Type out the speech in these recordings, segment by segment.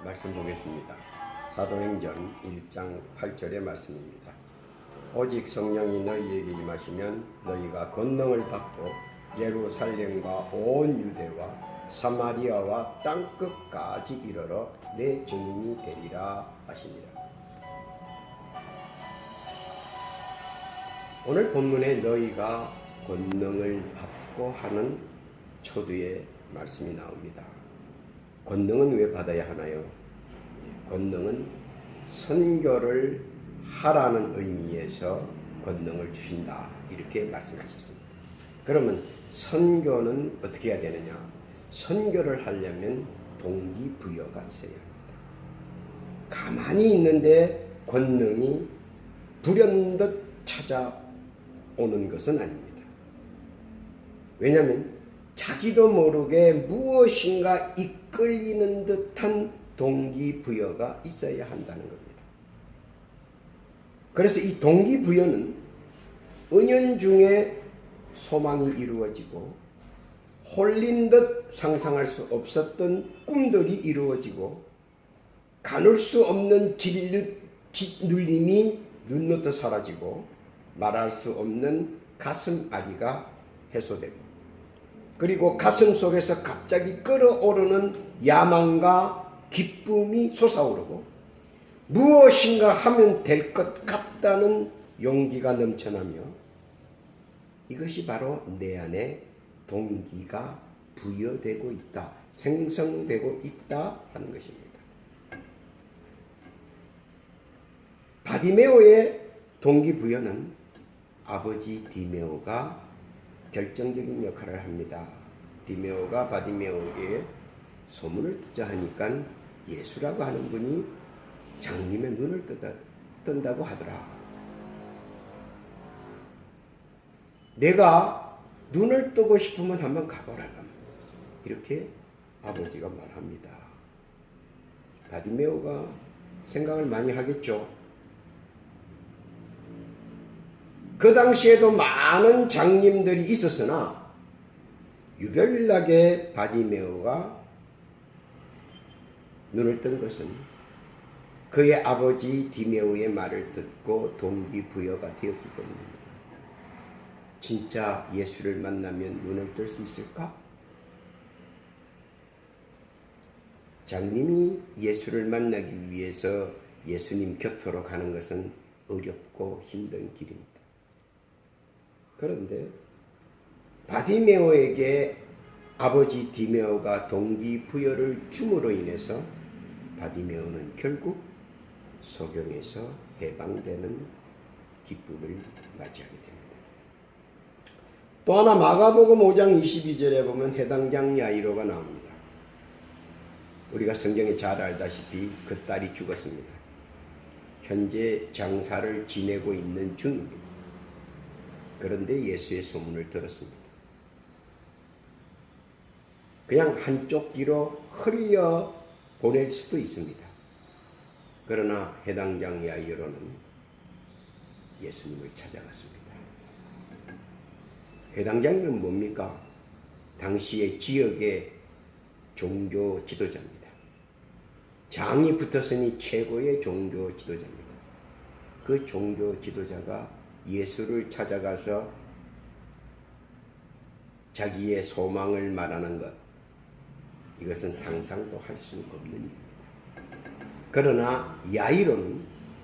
말씀 보겠습니다. 사도행전 1장 8절의 말씀입니다. 오직 성령이 너희에게 임하시면 너희가 권능을 받고 예루살렘과 온 유대와 사마리아와 땅끝까지 이르러 내 증인이 되리라 하시니라. 오늘 본문에 너희가 권능을 받고 하는 초두의 말씀이 나옵니다. 권능은 왜 받아야 하나요? 권능은 선교를 하라는 의미에서 권능을 주신다, 이렇게 말씀하셨습니다. 그러면 선교는 어떻게 해야 되느냐? 선교를 하려면 동기부여가 있어야 합니다. 가만히 있는데 권능이 불현듯 찾아오는 것은 아닙니다. 왜냐하면 자기도 모르게 무엇인가 이끌리는 듯한 동기부여가 있어야 한다는 겁니다. 그래서 이 동기부여는 은연중에 소망이 이루어지고 홀린 듯 상상할 수 없었던 꿈들이 이루어지고 가눌 수 없는 짓눌림이 눈노떠 사라지고 말할 수 없는 가슴 아리가 해소되고, 그리고 가슴 속에서 갑자기 끓어오르는 야망과 기쁨이 솟아오르고 무엇인가 하면 될 것 같다는 용기가 넘쳐나며, 이것이 바로 내 안에 동기가 부여되고 있다, 생성되고 있다 하는 것입니다. 바디메오의 동기부여는 아버지 디메오가 결정적인 역할을 합니다. 디메오가 바디메오에게 소문을 듣자 하니까 예수라고 하는 분이 장님의 눈을 뜬다고 하더라. 내가 눈을 뜨고 싶으면 한번 가보라. 이렇게 아버지가 말합니다. 바디메오가 생각을 많이 하겠죠. 그 당시에도 많은 장님들이 있었으나 유별나게 바디메오가 눈을 뜬 것은 그의 아버지 디메오의 말을 듣고 동기부여가 되었기 때문입니다. 진짜 예수를 만나면 눈을 뜰 수 있을까? 장님이 예수를 만나기 위해서 예수님 곁으로 가는 것은 어렵고 힘든 길입니다. 그런데 바디메오에게 아버지 디메오가 동기부여를 줌으로 인해서 바디메오는 결국 소경에서 해방되는 기쁨을 맞이하게 됩니다. 또 하나 마가복음 5장 22절에 보면 해당장 야이로가 나옵니다. 우리가 성경에 잘 알다시피 그 딸이 죽었습니다. 현재 장사를 지내고 있는 중입니다. 그런데 예수의 소문을 들었습니다. 그냥 한쪽 귀로 흘려 보낼 수도 있습니다. 그러나 해당장 야이로는 예수님을 찾아갔습니다. 해당장은 뭡니까? 당시의 지역의 종교 지도자입니다. 장이 붙었으니 최고의 종교 지도자입니다. 그 종교 지도자가 예수를 찾아가서 자기의 소망을 말하는 것, 이것은 상상도 할 수 없는 일입니다. 그러나 야이로는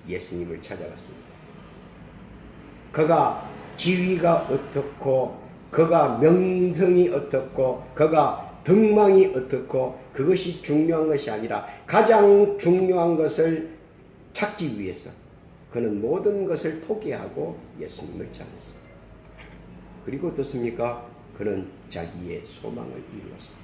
예수님을 찾아갔습니다. 그가 지위가 어떻고, 그가 명성이 어떻고, 그가 덕망이 어떻고, 그것이 중요한 것이 아니라 가장 중요한 것을 찾기 위해서 그는 모든 것을 포기하고 예수님을 찾았습니다. 그리고 어떻습니까? 그는 자기의 소망을 이루었습니다.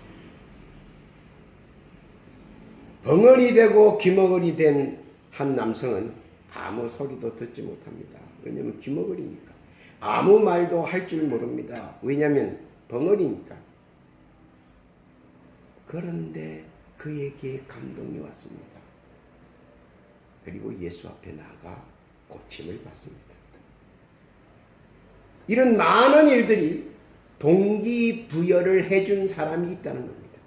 벙어리 되고 귀머거리 된 한 남성은 아무 소리도 듣지 못합니다. 왜냐하면 귀머거리니까. 아무 말도 할 줄 모릅니다. 왜냐하면 벙어리니까. 그런데 그에게 감동이 왔습니다. 그리고 예수 앞에 나가 고침을 받습니다. 이런 많은 일들이 동기부여를 해준 사람이 있다는 겁니다.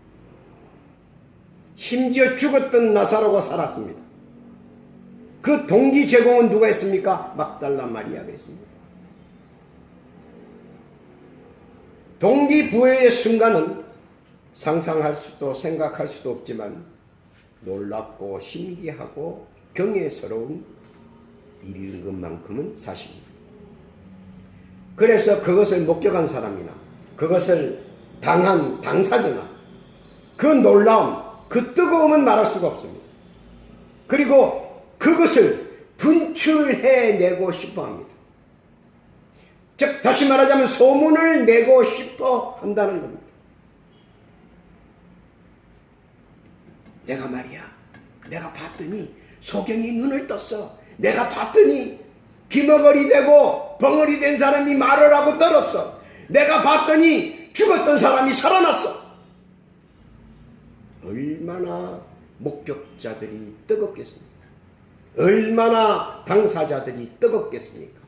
심지어 죽었던 나사로가 살았습니다. 그 동기 제공은 누가 했습니까? 막달라 마리아가 했습니다. 동기부여의 순간은 상상할 수도 생각할 수도 없지만 놀랍고 신기하고 경외스러운 일인 것만큼은 사실입니다. 그래서 그것을 목격한 사람이나 그것을 당한 당사자나 그 놀라움, 그 뜨거움은 말할 수가 없습니다. 그리고 그것을 분출해내고 싶어합니다. 즉 다시 말하자면 소문을 내고 싶어 한다는 겁니다. 내가 말이야, 내가 봤더니 소경이 눈을 떴어. 내가 봤더니 기머거리 되고 벙어리 된 사람이 말을 하고 떨었어. 내가 봤더니 죽었던 사람이 살아났어. 얼마나 목격자들이 뜨겁겠습니까? 얼마나 당사자들이 뜨겁겠습니까?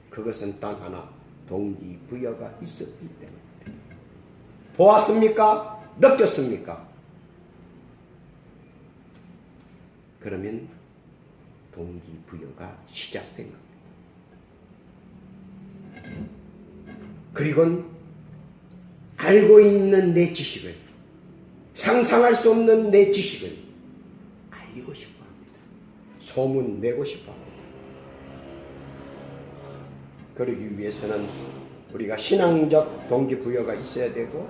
그것은 단 하나, 동기부여가 있었기 때문에. 보았습니까? 느꼈습니까? 그러면 동기부여가 시작된 겁니다. 그리고는 알고 있는 내 지식을, 상상할 수 없는 내 지식을 알리고 싶어 합니다. 소문 내고 싶어 합니다. 그러기 위해서는 우리가 신앙적 동기부여가 있어야 되고,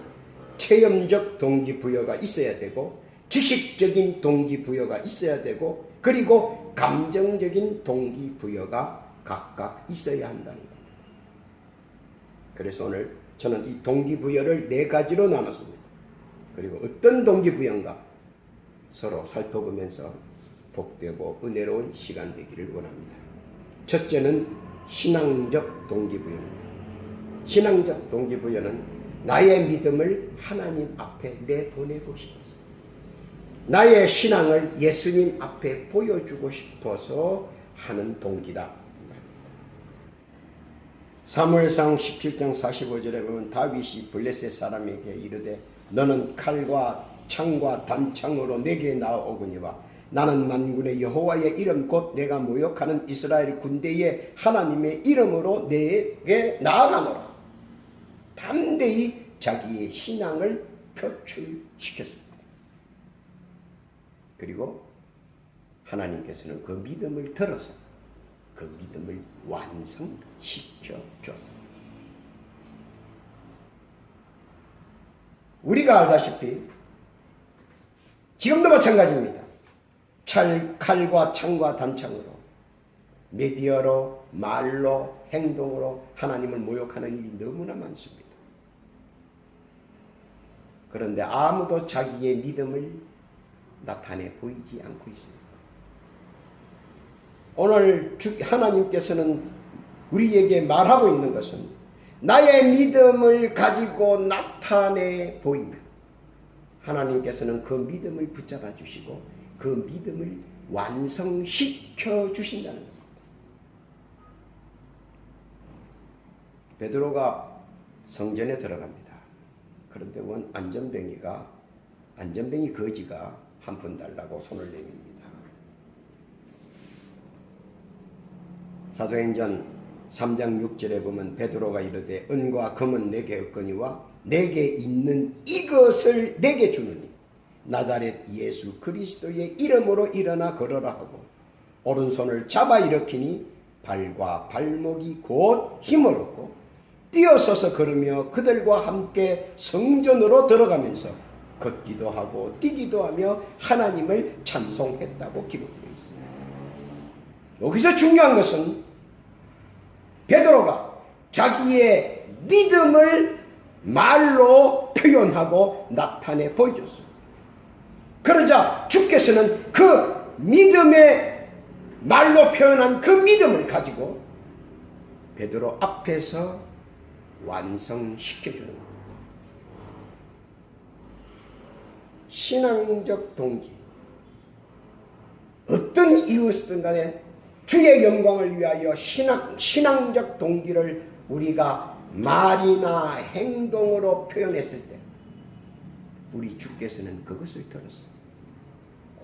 체험적 동기부여가 있어야 되고, 지식적인 동기부여가 있어야 되고, 그리고 감정적인 동기부여가 각각 있어야 한다는 겁니다. 그래서 오늘 저는 이 동기부여를 4가지로 나눴습니다. 그리고 어떤 동기부여인가 서로 살펴보면서 복되고 은혜로운 시간 되기를 원합니다. 첫째는 신앙적 동기부여입니다. 신앙적 동기부여는 나의 믿음을 하나님 앞에 내보내고 싶어서, 나의 신앙을 예수님 앞에 보여주고 싶어서 하는 동기다. 사무엘상 17장 45절에 보면 다윗이 블레셋 사람에게 이르되 너는 칼과 창과 단창으로 내게 나아오거니와 나는 만군의 여호와의 이름 곧 내가 모욕하는 이스라엘 군대의 하나님의 이름으로 내게 나아가노라. 담대히 자기의 신앙을 표출시켰습니다. 그리고 하나님께서는 그 믿음을 들어서 그 믿음을 완성시켜 주었습니다. 우리가 알다시피 지금도 마찬가지입니다. 칼과 창과 단창으로, 미디어로, 말로, 행동으로 하나님을 모욕하는 일이 너무나 많습니다. 그런데 아무도 자기의 믿음을 나타내 보이지 않고 있습니다. 오늘 하나님께서는 우리에게 말하고 있는 것은 나의 믿음을 가지고 나타내 보이면 하나님께서는 그 믿음을 붙잡아 주시고 그 믿음을 완성시켜 주신다는 겁니다. 베드로가 성전에 들어갑니다. 그런데 원 안전뱅이 거지가 한 푼 달라고 손을 내밉니다. 사도행전 3장 6절에 보면 베드로가 이르되 은과 금은 내게 없거니와 내게 있는 이것을 내게 주느니 나자렛 예수 그리스도의 이름으로 일어나 걸어라 하고 오른손을 잡아 일으키니 발과 발목이 곧 힘을 얻고 뛰어서서 걸으며 그들과 함께 성전으로 들어가면서 걷기도 하고 뛰기도 하며 하나님을 찬송했다고 기록되어 있습니다. 여기서 중요한 것은 베드로가 자기의 믿음을 말로 표현하고 나타내 보여줬습니다. 그러자 주께서는 그 믿음의 말로 표현한 그 믿음을 가지고 베드로 앞에서 완성시켜주는 겁니다. 신앙적 동기, 어떤 이유였든 간에 주의 영광을 위하여 신앙적 동기를 우리가 말이나 행동으로 표현했을 때 우리 주께서는 그것을 들었어요.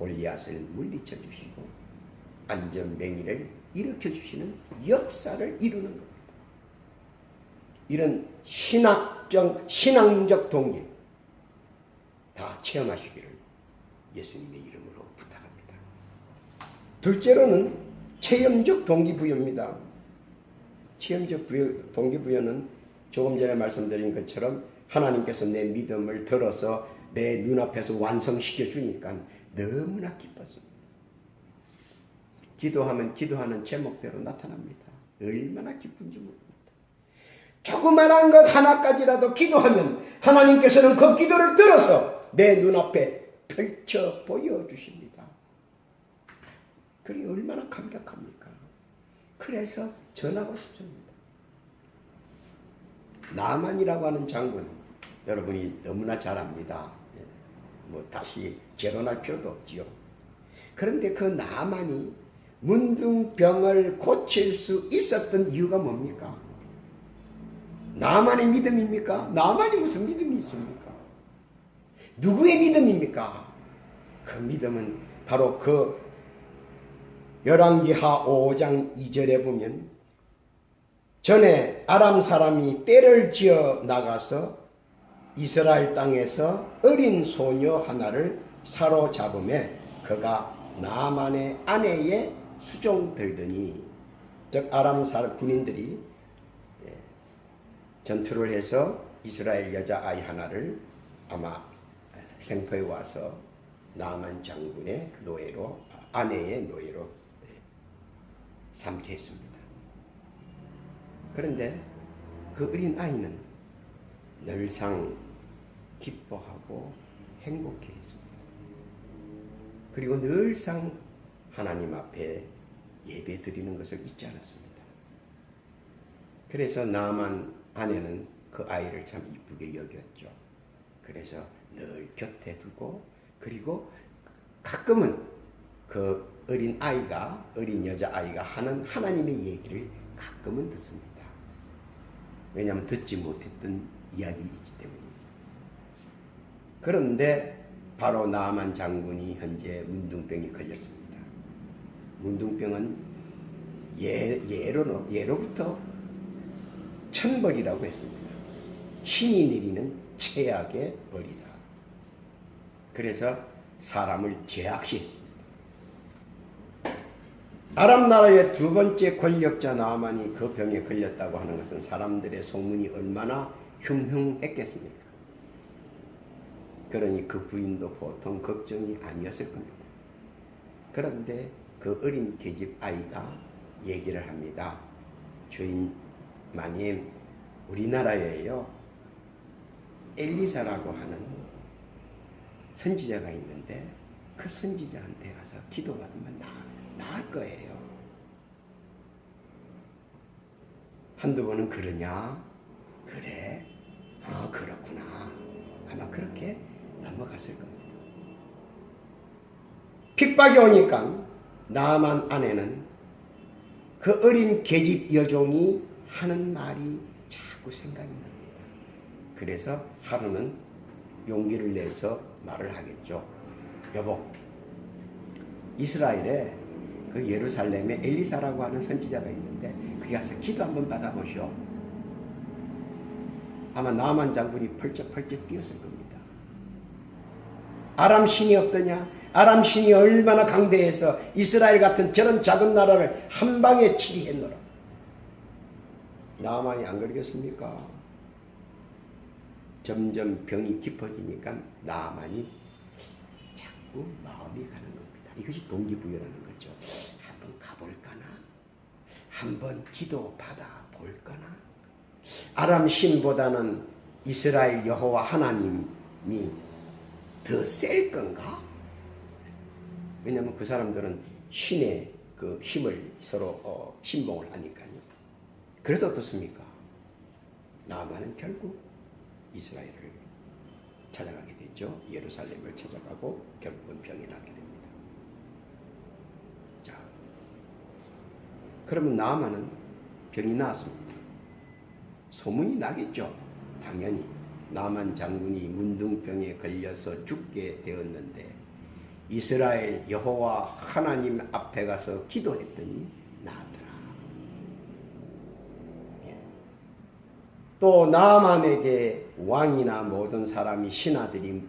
골리앗을 물리쳐 주시고 안전병이를 일으켜 주시는 역사를 이루는 겁니다. 이런 신앙적 동기 다 체험하시기를 예수님의 이름으로 부탁합니다. 둘째로는 체험적 동기부여입니다. 체험적 동기부여는 조금 전에 말씀드린 것처럼 하나님께서 내 믿음을 들어서 내 눈앞에서 완성시켜 주니까 너무나 기뻤습니다. 기도하면 기도하는 제목대로 나타납니다. 얼마나 기쁜지 모릅니다. 조그만한 것 하나까지라도 기도하면 하나님께서는 그 기도를 들어서 내 눈앞에 펼쳐 보여주십니다. 그게 얼마나 감격합니까? 그래서 전하고 싶습니다. 나만이라고 하는 장군, 여러분이 너무나 잘 압니다. 뭐 다시 재론할 필요도 없지요. 그런데 그 나만이 문둥병을 고칠 수 있었던 이유가 뭡니까? 나만의 믿음입니까? 나만이 무슨 믿음이 있습니까? 누구의 믿음입니까? 그 믿음은 바로 그 열왕기하 5장 2절에 보면 전에 아람 사람이 떼를 지어 나가서 이스라엘 땅에서 어린 소녀 하나를 사로잡음에 그가 나만의 아내의 수종들더니, 즉 아람 군인들이 전투를 해서 이스라엘 여자아이 하나를 아마 생포해 와서 나만 장군의 노예로, 아내의 노예로 삼게 했습니다. 그런데 그 어린 아이는 늘상 기뻐하고 행복해 했습니다. 그리고 늘상 하나님 앞에 예배 드리는 것을 잊지 않았습니다. 그래서 나만 아내는 그 아이를 참 이쁘게 여겼죠. 그래서 늘 곁에 두고, 그리고 가끔은 그 어린 아이가, 어린 여자아이가 하는 하나님의 얘기를 가끔은 듣습니다. 왜냐하면 듣지 못했던 이야기이기 때문입니다. 그런데 바로 나만 장군이 현재 문둥병이 걸렸습니다. 문둥병은 예로부터 천벌이라고 했습니다. 신이 내리는 최악의 벌이다. 그래서 사람을 제약시했습니다. 아람 나라의 두 번째 권력자 나아만이 그 병에 걸렸다고 하는 것은 사람들의 소문이 얼마나 흉흉했겠습니까? 그러니 그 부인도 보통 걱정이 아니었을 겁니다. 그런데 그 어린 계집 아이가 얘기를 합니다. 주인 마님, 우리나라에요 엘리사라고 하는 선지자가 있는데 그 선지자한테 가서 기도받으면 나을 거예요. 한두 번은 그러냐? 그래? 그렇구나. 아마 그렇게 넘어갔을 겁니다. 핍박이 오니까 나만 아내는 그 어린 계집 여종이 하는 말이 자꾸 생각이 납니다. 그래서 하루는 용기를 내서 말을 하겠죠. 여보, 이스라엘에 그 예루살렘에 엘리사라고 하는 선지자가 있는데 거기 가서 기도 한번 받아보시오. 아마 나만 장군이 펄쩍펄쩍 뛰었을 겁니다. 아람 신이 없더냐? 아람 신이 얼마나 강대해서 이스라엘 같은 저런 작은 나라를 한 방에 치게 했노라. 나만이 안 그러겠습니까? 점점 병이 깊어지니까 나만이 자꾸 마음이 가는 겁니다. 이것이 동기부여라는 거죠. 한번 가볼까나? 한번 기도 받아볼까나? 아람 신보다는 이스라엘 여호와 하나님이 더 셀 건가? 왜냐하면 그 사람들은 신의 그 힘을 서로 신봉을 하니까요. 그래서 어떻습니까? 나아만은 결국 이스라엘을 찾아가게 되죠. 예루살렘을 찾아가고 결국은 병이 낫게 됩니다. 자, 그러면 나아만은 병이 나았습니다. 소문이 나겠죠. 당연히 나만 장군이 문둥병에 걸려서 죽게 되었는데 이스라엘 여호와 하나님 앞에 가서 기도했더니 나았더라. 또 나아만에게 왕이나 모든 사람이 신하들이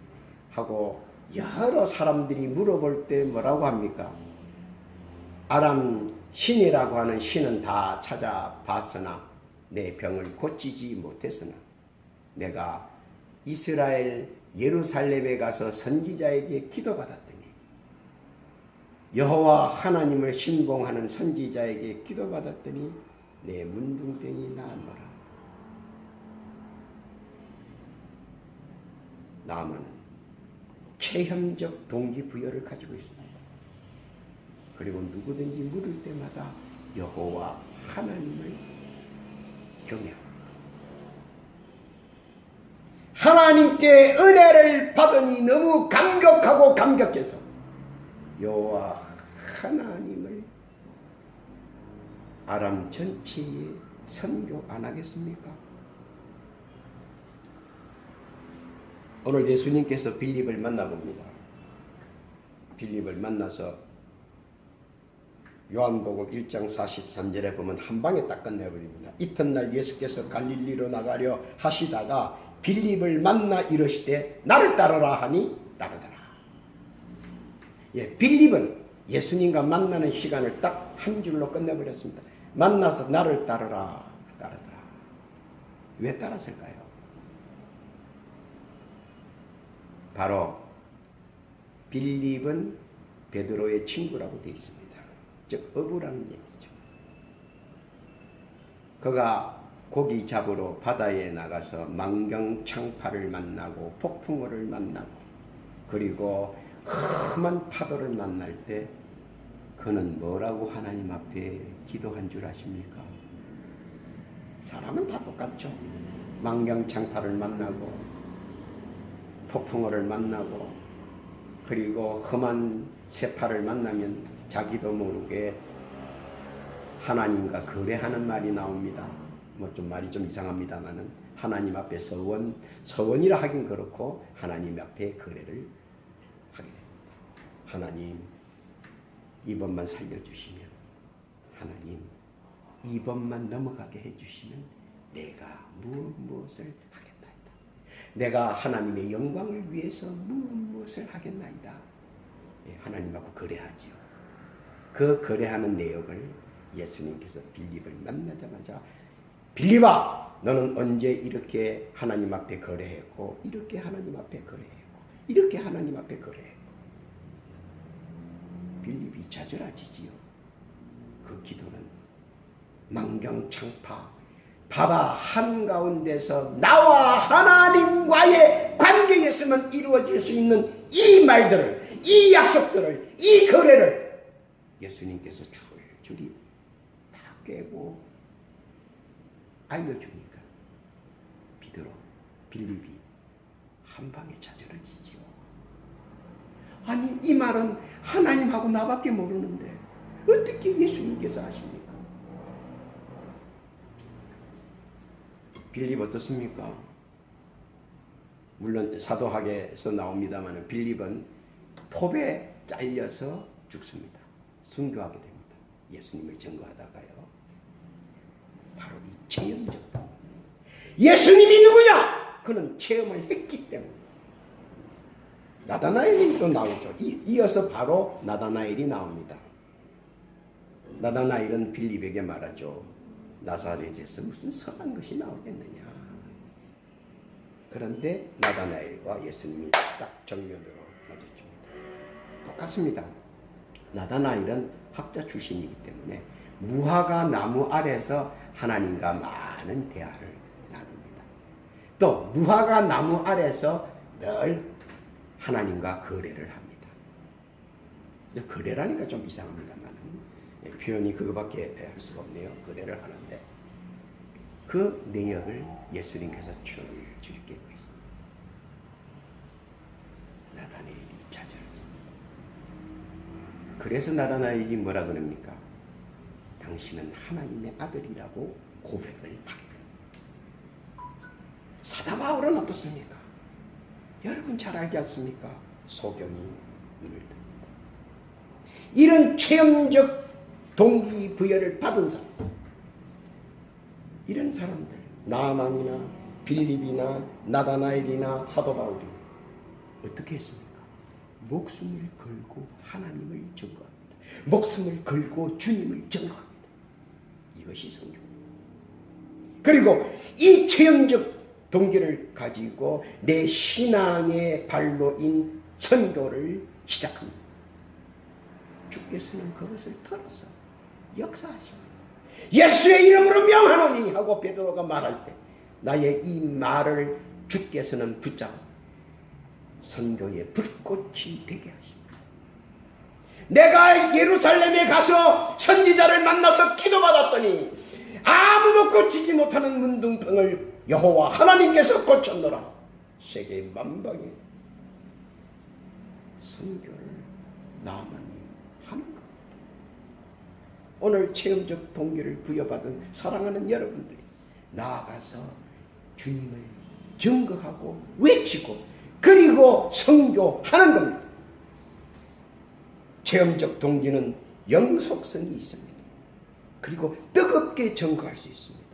하고 여러 사람들이 물어볼 때 뭐라고 합니까? 아람 신이라고 하는 신은 다 찾아봤으나 내 병을 고치지 못했으나 내가 이스라엘 예루살렘에 가서 선지자에게 기도받았더니 여호와 하나님을 신봉하는 선지자에게 기도받았더니 내 문둥병이 나았노라. 나아만은 체험적 동기부여를 가지고 있습니다. 그리고 누구든지 물을 때마다 여호와 하나님을 경외합니다. 하나님께 은혜를 받으니 너무 감격하고 감격해서 여호와 하나님을 아람 전체에 선교 안 하겠습니까? 오늘 예수님께서 빌립을 만나봅니다. 빌립을 만나서 요한복음 1장 43절에 보면 한 방에 딱 끝내버립니다. 이튿날 예수께서 갈릴리로 나가려 하시다가 빌립을 만나 이르시되 나를 따르라 하니 따르더라. 빌립은 예수님과 만나는 시간을 딱 한 줄로 끝내버렸습니다. 만나서 나를 따르라 따르더라. 왜 따랐을까요? 바로 빌립은 베드로의 친구라고 되어 있습니다. 즉 어부라는 얘기죠. 그가 고기 잡으러 바다에 나가서 망경창파를 만나고 폭풍우를 만나고 그리고 험한 파도를 만날 때 그는 뭐라고 하나님 앞에 기도한 줄 아십니까? 사람은 다 똑같죠. 망경창파를 만나고 폭풍우를 만나고 그리고 험한 세파를 만나면 자기도 모르게 하나님과 거래하는 말이 나옵니다. 뭐 좀 말이 좀 이상합니다만은 하나님 앞에 서원이라 하긴 그렇고 하나님 앞에 거래를 하게 됩니다. 하나님 이번만 살려주시면, 하나님 이번만 넘어가게 해주시면 내가 무엇을 하겠나이다. 내가 하나님의 영광을 위해서 무엇을 하겠나이다. 하나님하고 거래하지요. 그 거래하는 내용을 예수님께서 빌립을 만나자마자 빌립아, 너는 언제 이렇게 하나님 앞에 거래했고 이렇게 하나님 앞에 거래했고 이렇게 하나님 앞에 거래했고. 빌립이 좌절하지지요. 그 기도는 망경창파 바다 한가운데서 나와 하나님과의 관계에서만 이루어질 수 있는 이 말들을, 이 약속들을, 이 거래를 예수님께서 줄줄이 다 깨고 알려주니까 빌립이 한 방에 좌절해지지요. 아니 이 말은 하나님하고 나밖에 모르는데 어떻게 예수님께서 아십니까? 빌립 어떻습니까? 물론 사도학에서 나옵니다만 빌립은 톱에 잘려서 죽습니다. 순교하게 됩니다. 예수님을 증거하다가요. 바로 이 체험적 예수님이 누구냐? 그는 체험을 했기 때문에. 나다나엘이 또 나오죠. 이어서 바로 나다나엘이 나옵니다. 나다나엘은 빌립에게 말하죠. 나사렛에서 무슨 선한 것이 나오겠느냐. 그런데 나다나엘과 예수님이 딱 정면으로 마주칩니다. 똑같습니다. 나다나엘은 학자 출신이기 때문에 무화과 나무 아래서 하나님과 많은 대화를 나눕니다. 또 무화과 나무 아래서 늘 하나님과 거래를 합니다. 거래라니까 좀 이상합니다만 표현이 그거밖에 할 수가 없네요. 거래를 하는데 그 내용을 예수님께서 줄줄 깨고 있습니다. 나다나엘이 좌절합니다. 그래서 나다나엘이 뭐라 그럽니까? 당신은 하나님의 아들이라고 고백을 하게 됩니다. 사도 바울은 어떻습니까? 여러분 잘 알지 않습니까? 소경이 눈을 뜹니다. 이런 체험적 동기부여를 받은 사람, 이런 사람들, 나아만이나 빌립이나 나다나엘이나 사도 바울이 어떻게 했습니까? 목숨을 걸고 하나님을 증거합니다. 목숨을 걸고 주님을 증거합니다. 이것이 성경입니다. 그리고 이 체험적 동기를 가지고 내 신앙의 발로인 선교를 시작합니다. 주께서는 그것을 털어서 역사하십니다. 예수의 이름으로 명하노니 하고 베드로가 말할 때 나의 이 말을 주께서는 붙잡아 선교의 불꽃이 되게 하십니다. 내가 예루살렘에 가서 선지자를 만나서 기도받았더니 아무도 고치지 못하는 문둥병을 여호와 하나님께서 고쳤노라. 세계 만방에 선교를 나만이 하는 것. 오늘 체험적 동기를 부여받은 사랑하는 여러분들이 나아가서 주님을 증거하고 외치고 그리고 선교하는 겁니다. 체험적 동기는 영속성이 있습니다. 그리고 뜨겁게 증거할 수 있습니다.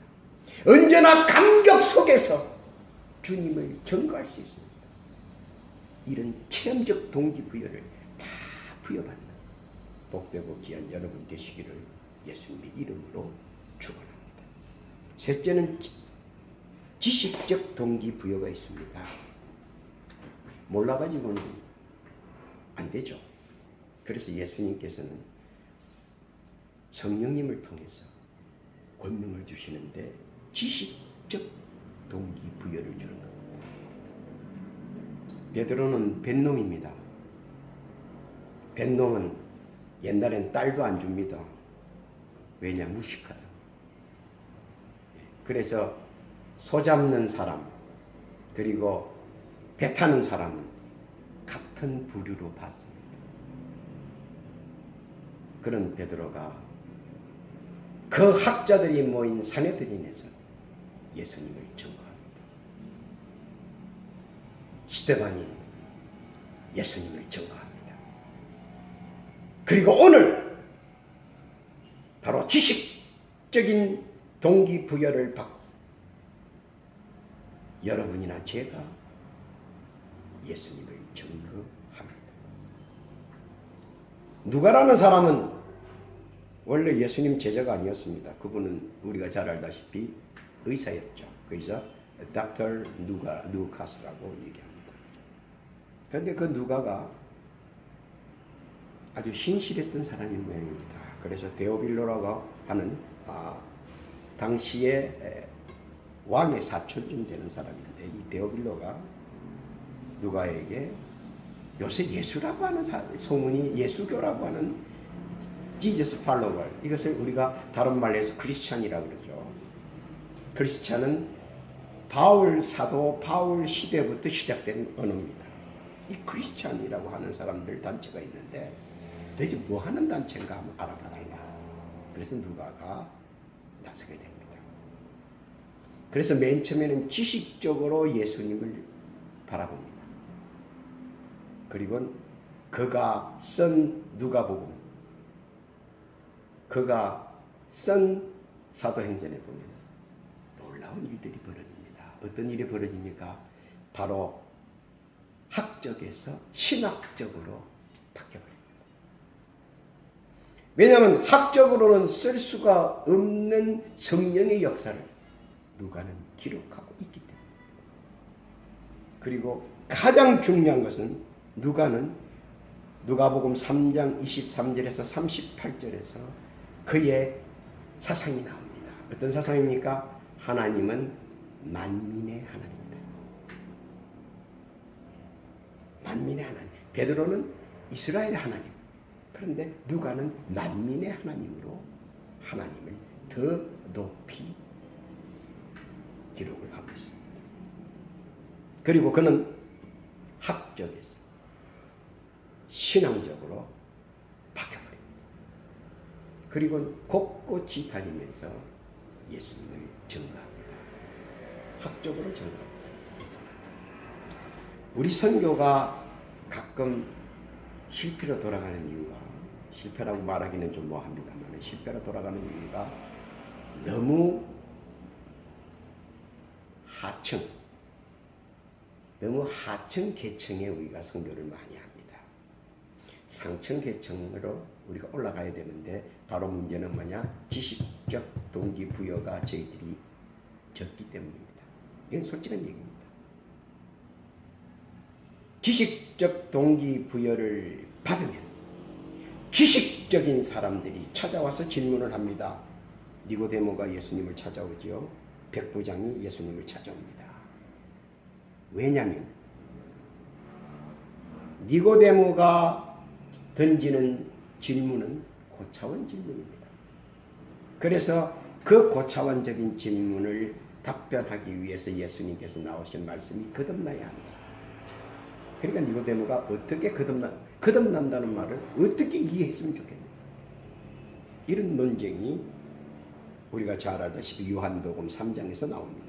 언제나 감격 속에서 주님을 증거할 수 있습니다. 이런 체험적 동기부여를 다 부여받는 복되고 귀한 여러분 되시기를 예수님의 이름으로 축원합니다. 셋째는 지식적 동기부여가 있습니다. 몰라가지고는 안 되죠. 그래서 예수님께서는 성령님을 통해서 권능을 주시는데 지식적 동기부여를 주는 겁니다. 베드로는 뱃놈입니다. 뱃놈은 옛날엔 딸도 안 줍니다. 왜냐? 무식하다. 그래서 소 잡는 사람 그리고 배 타는 사람은 같은 부류로 봤습니다. 그런 베드로가 그 학자들이 모인 사내들인에서 예수님을 증거합니다. 스데반이 예수님을 증거합니다. 그리고 오늘 바로 지식적인 동기부여를 받고 여러분이나 제가 예수님을 증거합니다. 누가라는 사람은 원래 예수님 제자가 아니었습니다. 그분은 우리가 잘 알다시피 의사였죠. 그래서 닥터 누카스라고 얘기합니다. 그런데 그 누가가 아주 신실했던 사람인 모양입니다. 그래서 데오빌로라고 하는 당시에 왕의 사촌쯤 되는 사람인데 이 데오빌로가 누가에게 요새 예수라고 하는 소문이 예수교라고 하는 지저스 팔로워 이것을 우리가 다른 말로 해서 크리스찬이라고 그러죠. 크리스찬은 바울 사도 바울 시대부터 시작된 언어입니다. 이 크리스찬이라고 하는 사람들 단체가 있는데 대체 뭐 하는 단체인가 한번 알아봐달라. 그래서 누가가 나서게 됩니다. 그래서 맨 처음에는 지식적으로 예수님을 바라봅니다. 그리고 그가 쓴 누가복음, 그가 쓴 사도행전에 보면 놀라운 일들이 벌어집니다. 어떤 일이 벌어집니까? 바로 학적에서 신학적으로 바뀌어버립니다. 왜냐하면 학적으로는 쓸 수가 없는 성령의 역사를 누가는 기록하고 있기 때문에. 그리고 가장 중요한 것은 누가는 누가복음 3장 23절에서 38절에서 그의 사상이 나옵니다. 어떤 사상입니까? 하나님은 만민의 하나님이다. 만민의 하나님. 베드로는 이스라엘의 하나님. 그런데 누가는 만민의 하나님으로 하나님을 더 높이 기록을 하고 있습니다. 그리고 그는 학적에서 신앙적으로 바뀌어버립니다. 그리고 곳곳이 다니면서 예수님을 증거합니다. 학적으로 증거합니다. 우리 선교가 가끔 실패로 돌아가는 이유가 실패라고 말하기는 좀 뭐합니다만 실패로 돌아가는 이유가 너무 하층 계층에 우리가 선교를 많이 합니다. 상층 계층으로 우리가 올라가야 되는데 바로 문제는 뭐냐? 지식적 동기부여가 저희들이 적기 때문입니다. 이건 솔직한 얘기입니다. 지식적 동기부여를 받으면 지식적인 사람들이 찾아와서 질문을 합니다. 니고데모가 예수님을 찾아오지요. 백부장이 예수님을 찾아옵니다. 왜냐하면 니고데모가 던지는 질문은 고차원 질문입니다. 그래서 그 고차원적인 질문을 답변하기 위해서 예수님께서 나오신 말씀이 거듭나야 한다. 그러니까 니고데모가 어떻게 거듭난다는 말을 어떻게 이해했으면 좋겠냐. 이런 논쟁이 우리가 잘 알다시피 요한복음 3장에서 나옵니다.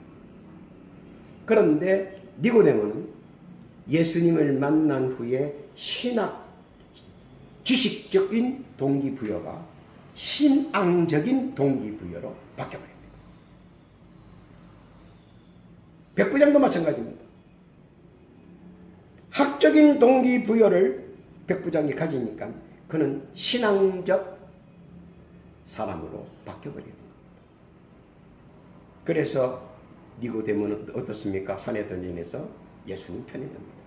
그런데 니고데모는 예수님을 만난 후에 지식적인 동기부여가 신앙적인 동기부여로 바뀌어버립니다. 백부장도 마찬가지입니다. 학적인 동기부여를 백부장이 가지니까 그는 신앙적 사람으로 바뀌어버립니다. 그래서 니고데모는 어떻습니까? 산에 던지면서 예수님 편에 듭니다.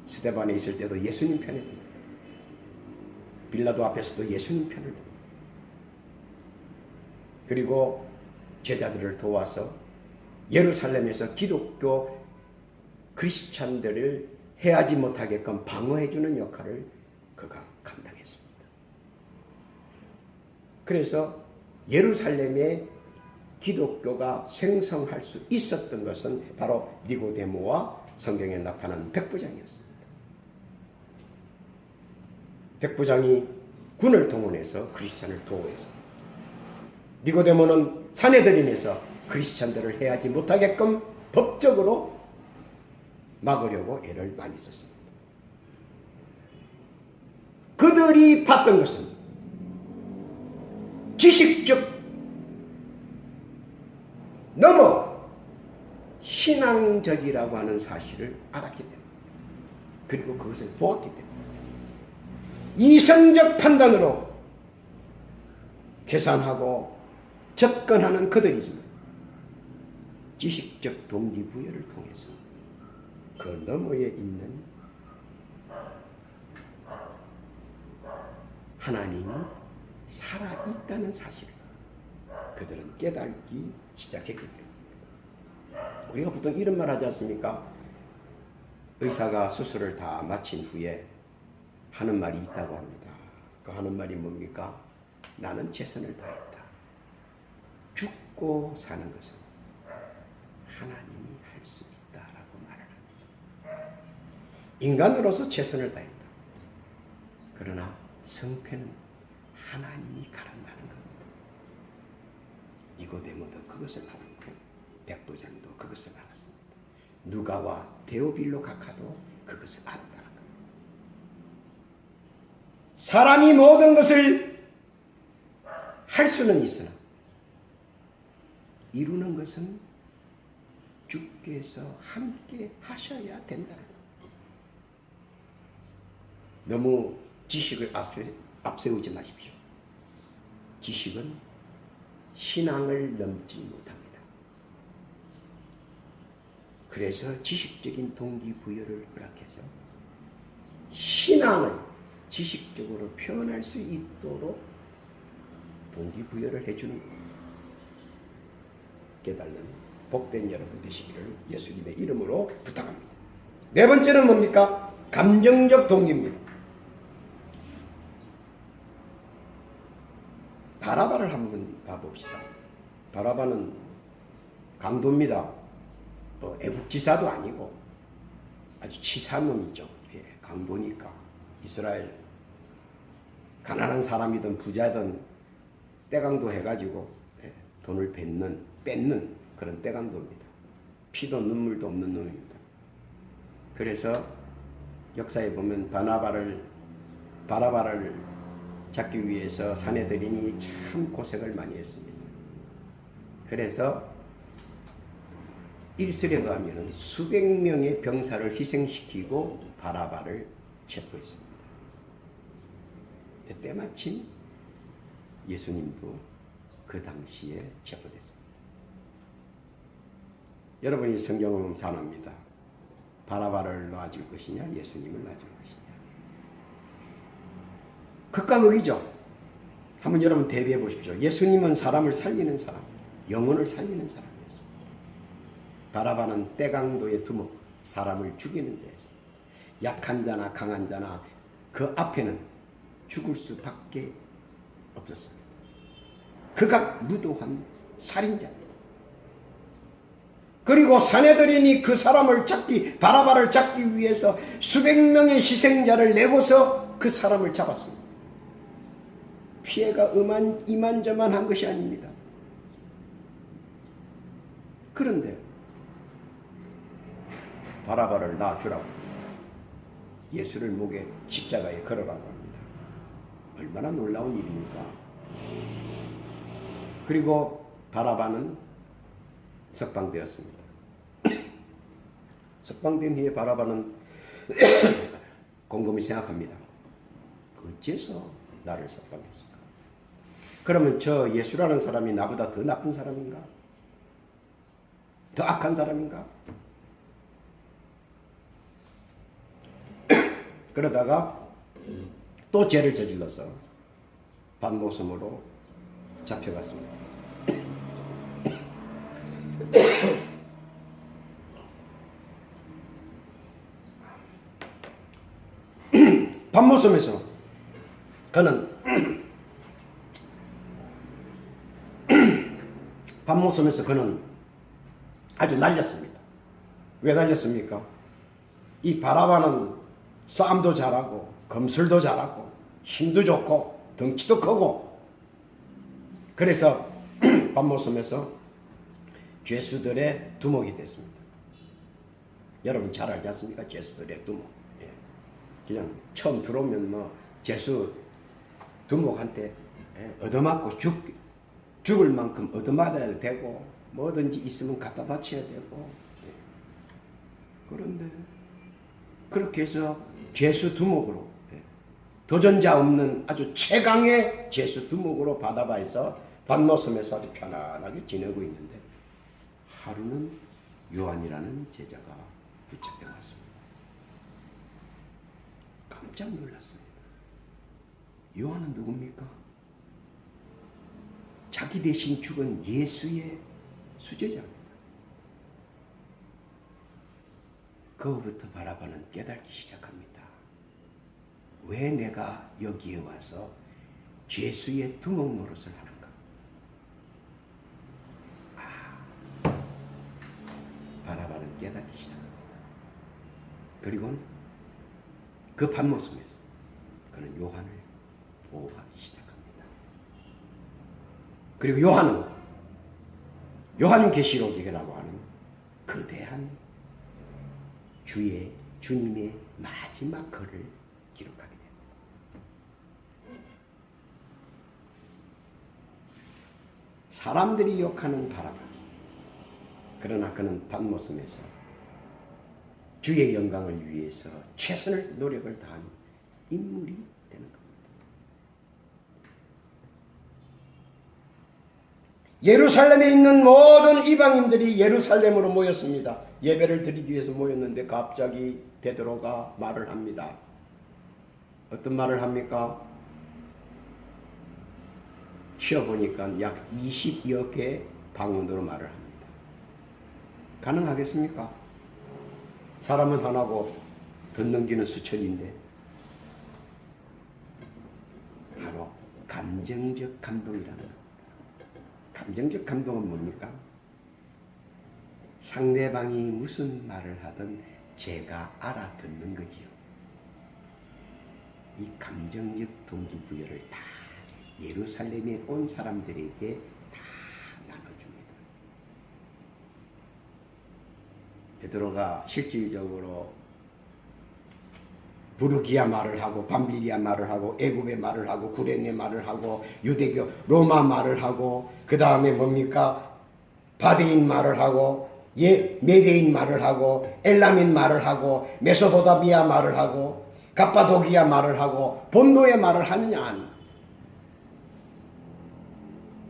스데반에 있을 때도 예수님 편에 듭니다. 빌라도 앞에서도 예수님 편을 듭니다. 그리고 제자들을 도와서 예루살렘에서 기독교 크리스찬들을 해하지 못하게끔 방어해주는 역할을 그가 감당했습니다. 그래서 예루살렘에 기독교가 생성할 수 있었던 것은 바로 니고데모와 성경에 나타난 백부장이었습니다. 백부장이 군을 동원해서 크리스찬을 보호해서 니고데모는 산에 들이면서 크리스찬들을 해하지 못하게끔 법적으로 막으려고 애를 많이 썼습니다. 그들이 봤던 것은 지식적 너무 신앙적이라고 하는 사실을 알았기 때문에 그리고 그것을 보았기 때문에 이성적 판단으로 계산하고 접근하는 그들이지만 지식적 동기부여를 통해서 그 너머에 있는 하나님이 살아있다는 사실을 그들은 깨닫기 시작했기 때문입니다. 우리가 보통 이런 말 하지 않습니까? 의사가 수술을 다 마친 후에 하는 말이 있다고 합니다. 그 하는 말이 뭡니까? 나는 최선을 다했다. 죽고 사는 것은 하나님이 할 수 있다라고 말을 합니다. 인간으로서 최선을 다했다. 그러나 성패는 하나님이 가른다는 겁니다. 니고데모도 그것을 알았고 백부장도 그것을 알았습니다. 누가와 데오빌로 각하도 그것을 알았다는 겁니다. 사람이 모든 것을 할 수는 있으나 이루는 것은 주께서 함께 하셔야 된다는 겁니다. 너무 지식을 앞세우지 마십시오. 지식은 신앙을 넘지 못합니다. 그래서 지식적인 동기부여를 허락해서 신앙을 지식적으로 표현할 수 있도록 동기부여를 해주는 겁니다. 깨닫는 복된 여러분 되시기를 예수님의 이름으로 부탁합니다. 네 번째는 뭡니까? 감정적 동기입니다. 바라바를 한번 봐봅시다. 바라바는 강도입니다. 애국지사도 아니고 아주 치사한 놈이죠. 예, 강도니까. 이스라엘 가난한 사람이든 부자든 떼강도 해가지고 돈을 뺏는 그런 떼강도입니다. 피도 눈물도 없는 놈입니다. 그래서 역사에 보면 바라바를 잡기 위해서 사내들인이 참 고생을 많이 했습니다. 그래서 일설에 의하면 수백 명의 병사를 희생시키고 바라바를 체포했습니다. 때마침 예수님도 그 당시에 체포됐습니다. 여러분이 성경을 보면 잘 압니다. 바라바를 놔줄 것이냐 예수님을 놔줄 것이냐. 극과 극이죠. 한번 여러분 대비해 보십시오. 예수님은 사람을 살리는 사람, 영혼을 살리는 사람이었습니다. 바라바는 때강도의 두목, 사람을 죽이는 자였습니다. 약한 자나 강한 자나 그 앞에는 죽을 수밖에 없었습니다. 극악 무도한 살인자입니다. 그리고 사내들인이 그 사람을 바라바를 잡기 위해서 수백 명의 희생자를 내고서 그 사람을 잡았습니다. 피해가 이만저만한 것이 아닙니다. 그런데 바라바를 놔주라고 예수를 목에 십자가에 걸어라고 합니다. 얼마나 놀라운 일입니까? 그리고 바라바는 석방되었습니다. 석방된 후에 바라바는 곰곰이 생각합니다. 어째서 나를 석방했을까? 그러면 저 예수라는 사람이 나보다 더 나쁜 사람인가? 더 악한 사람인가? 그러다가 또 죄를 저질러서 반모섬으로 잡혀갔습니다. 반모섬에서 그는 아주 날렸습니다. 왜 날렸습니까? 이 바라바는 싸움도 잘하고 검술도 잘하고 힘도 좋고 덩치도 크고, 그래서 반모섬에서 죄수들의 두목이 됐습니다. 여러분 잘 알지 않습니까? 죄수들의 두목. 예. 그냥 처음 들어오면 죄수 두목한테 얻어맞고 죽을 만큼 얻어맞아야 되고 뭐든지 있으면 갖다 바쳐야 되고. 예. 그런데 그렇게 해서 죄수 두목으로, 도전자 없는 아주 최강의 죄수 두목으로 바다바에서 반모섬에서 아주 편안하게 지내고 있는데 하루는 요한이라는 제자가 붙잡혀 왔습니다. 깜짝 놀랐습니다. 요한은 누굽니까? 자기 대신 죽은 예수의 수제자입니다. 그후부터 바라바는 깨닫기 시작합니다. 왜 내가 여기에 와서 죄수의 두목 노릇을 하는가? 바라바는 깨닫기 시작합니다. 그리고 그 반모섬에서 그는 요한을 보호하기 시작합니다. 그리고 요한은 요한계시록이라고 하는 거대한 주님의 마지막 글을 기록하게 됩니다. 사람들이 욕하는 바라바, 그러나 그는 반모섬에서 주의 영광을 위해서 최선을 노력을 다한 인물이 되는 겁니다. 예루살렘에 있는 모든 이방인들이 예루살렘으로 모였습니다. 예배를 드리기 위해서 모였는데 갑자기 베드로가 말을 합니다. 어떤 말을 합니까? 쉬어보니까 약 20여 개 방언으로 말을 합니다. 가능하겠습니까? 사람은 하나고 듣는 귀는 수천인데. 바로 감정적 감동이라는 겁니다. 감정적 감동은 뭡니까? 상대방이 무슨 말을 하든 제가 알아듣는 거지요. 이 감정적 동기부여를 다 예루살렘에 온 사람들에게 다 나눠줍니다. 베드로가 실질적으로 부르기야 말을 하고 밤빌리아 말을 하고 애굽의 말을 하고 구레네 말을 하고 유대교 로마 말을 하고 그 다음에 뭡니까? 바데인 말을 하고 메데인 말을 하고 엘라민 말을 하고 메소포타미아 말을 하고 갑바도기아 말을 하고 본도의 말을 하느냐? 아니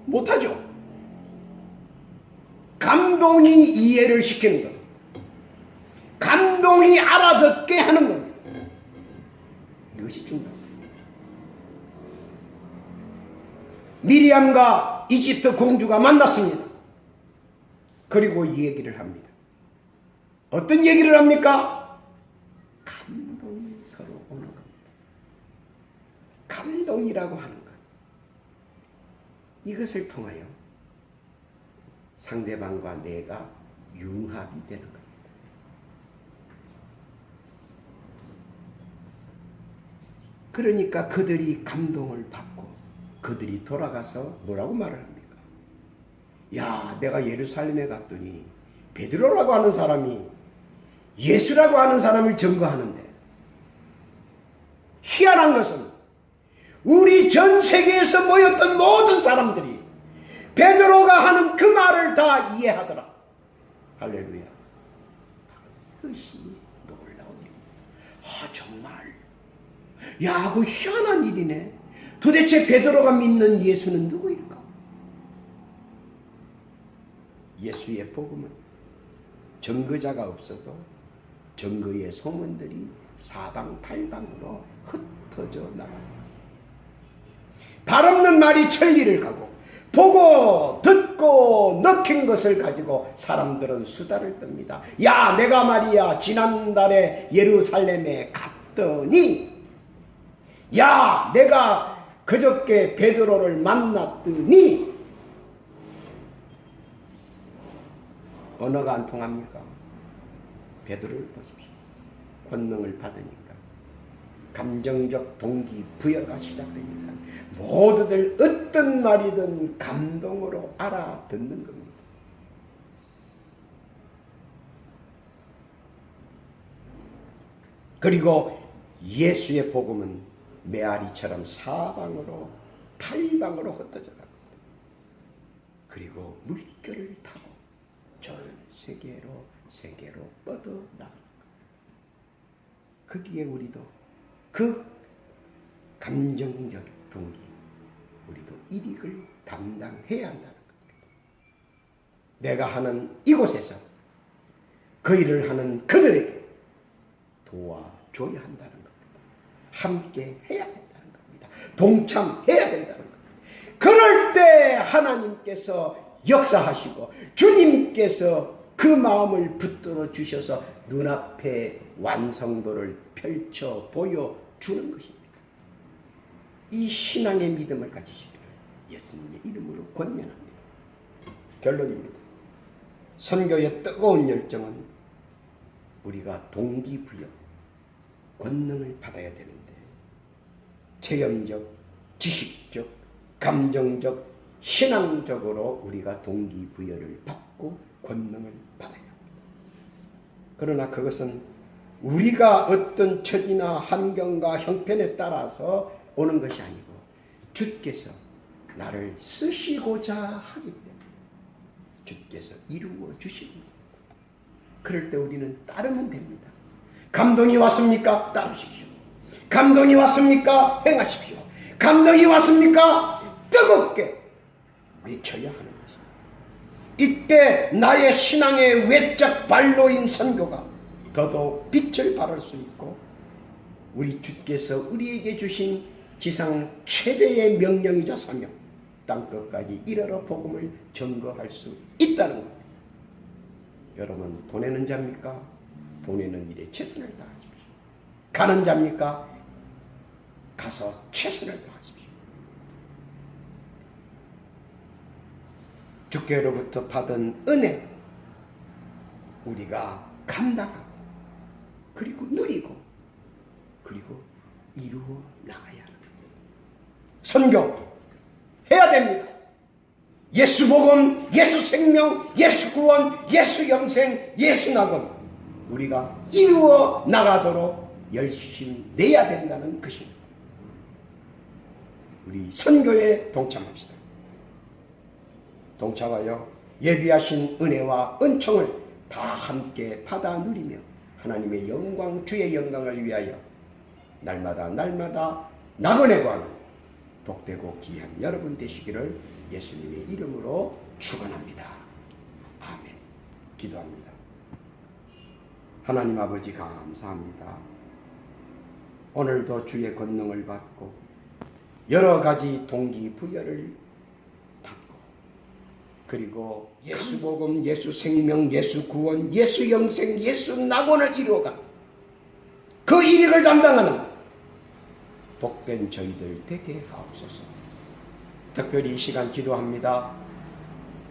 못하죠. 감동이 이해를 시키는 겁니다. 감동이 알아듣게 하는 겁니다. 이것이 중요합니다. 미리암과 이집트 공주가 만났습니다. 그리고 이 얘기를 합니다. 어떤 얘기를 합니까? 감동이 서로 오는 겁니다. 감동이라고 하는 것. 이것을 통하여 상대방과 내가 융합이 되는 겁니다. 그러니까 그들이 감동을 받고 그들이 돌아가서 뭐라고 말을 합니까? 야, 내가 예루살렘에 갔더니 베드로라고 하는 사람이 예수라고 하는 사람을 증거하는데, 희한한 것은 우리 전 세계에서 모였던 모든 사람들이 베드로가 하는 그 말을 다 이해하더라. 할렐루야. 이것이 놀라운 일입니다. 정말 야, 그 희한한 일이네. 도대체 베드로가 믿는 예수는 누구일까? 예수의 복음은 증거자가 없어도 증거의 소문들이 사방팔방으로 흩어져 나갑니다. 발없는 말이 천리를 가고 보고 듣고 느낀 것을 가지고 사람들은 수다를 떱니다. 야, 내가 말이야 지난달에 예루살렘에 갔더니, 야, 내가 그저께 베드로를 만났더니. 언어가 안 통합니까? 베드로를 보십시오. 권능을 받으니까, 감정적 동기부여가 시작되니까 모두들 어떤 말이든 감동으로 알아듣는 겁니다. 그리고 예수의 복음은 메아리처럼 사방으로 팔방으로 흩어져 갑니다. 그리고 물결을 타고 전 세계로 뻗어나갑니다. 거기에 우리도 그 감정적 동기, 우리도 일익을 담당해야 한다는 겁니다. 내가 하는 이곳에서 그 일을 하는 그들에게 도와줘야 한다는 겁니다. 함께 해야 된다는 겁니다. 동참해야 된다는 겁니다. 그럴 때 하나님께서 역사하시고 주님께서 그 마음을 붙들어 주셔서 눈앞에 완성도를 펼쳐 보여주는 것입니다. 이 신앙의 믿음을 가지시기를 예수님의 이름으로 권면합니다. 결론입니다. 선교의 뜨거운 열정은 우리가 동기부여, 권능을 받아야 되는데 체험적, 지식적, 감정적, 신앙적으로 우리가 동기부여를 받고 권능을 받아야 합니다. 그러나 그것은 우리가 어떤 처지나 환경과 형편에 따라서 오는 것이 아니고 주께서 나를 쓰시고자 하기 때문에 주께서 이루어 주십니다. 그럴 때 우리는 따르면 됩니다. 감동이 왔습니까? 따르십시오. 감동이 왔습니까? 행하십시오. 감동이 왔습니까? 뜨겁게 외쳐야 하는 것입니다. 이때 나의 신앙의 외적 발로인 선교가 더더욱 빛을 발할 수 있고 우리 주께서 우리에게 주신 지상 최대의 명령이자 사명, 땅끝까지 이르러 복음을 전거할 수 있다는 겁니다. 여러분, 보내는 자입니까? 보내는 일에 최선을 다하십시오. 가는 자입니까? 가서 최선을 다하십시오. 주께로부터 받은 은혜 우리가 감당하고 그리고 누리고 그리고 이루어 나가야 합니다. 선교 해야 됩니다. 예수 복음, 예수 생명, 예수 구원, 예수 영생, 예수 낙원 우리가 이루어 나가도록 열심히 내야 된다는 것입니다. 우리 선교에 동참합시다. 동참하여 예비하신 은혜와 은총을 다 함께 받아 누리며 하나님의 영광, 주의 영광을 위하여 날마다 나그네 구하는 복되고 귀한 여러분 되시기를 예수님의 이름으로 축원합니다. 아멘. 기도합니다. 하나님 아버지 감사합니다. 오늘도 주의 권능을 받고 여러 가지 동기부여를 받고 그리고 예수 복음, 예수 생명, 예수 구원, 예수 영생, 예수 낙원을 이루어가 그 일익을 담당하는 복된 저희들 되게 하옵소서. 특별히 이 시간 기도합니다.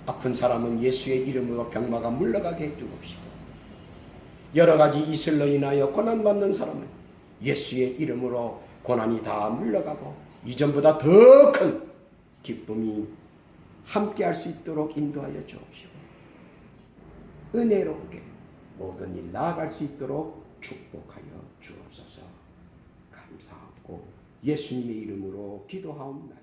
아픈 사람은 예수의 이름으로 병마가 물러가게 해주옵시고 여러 가지 이슬로 인하여 고난받는 사람은 예수의 이름으로 고난이 다 물러가고 이전보다 더 큰 기쁨이 함께할 수 있도록 인도하여 주옵시고 은혜롭게 모든 일 나아갈 수 있도록 축복하여 주옵소서. 감사하고 예수님의 이름으로 기도하옵나이다.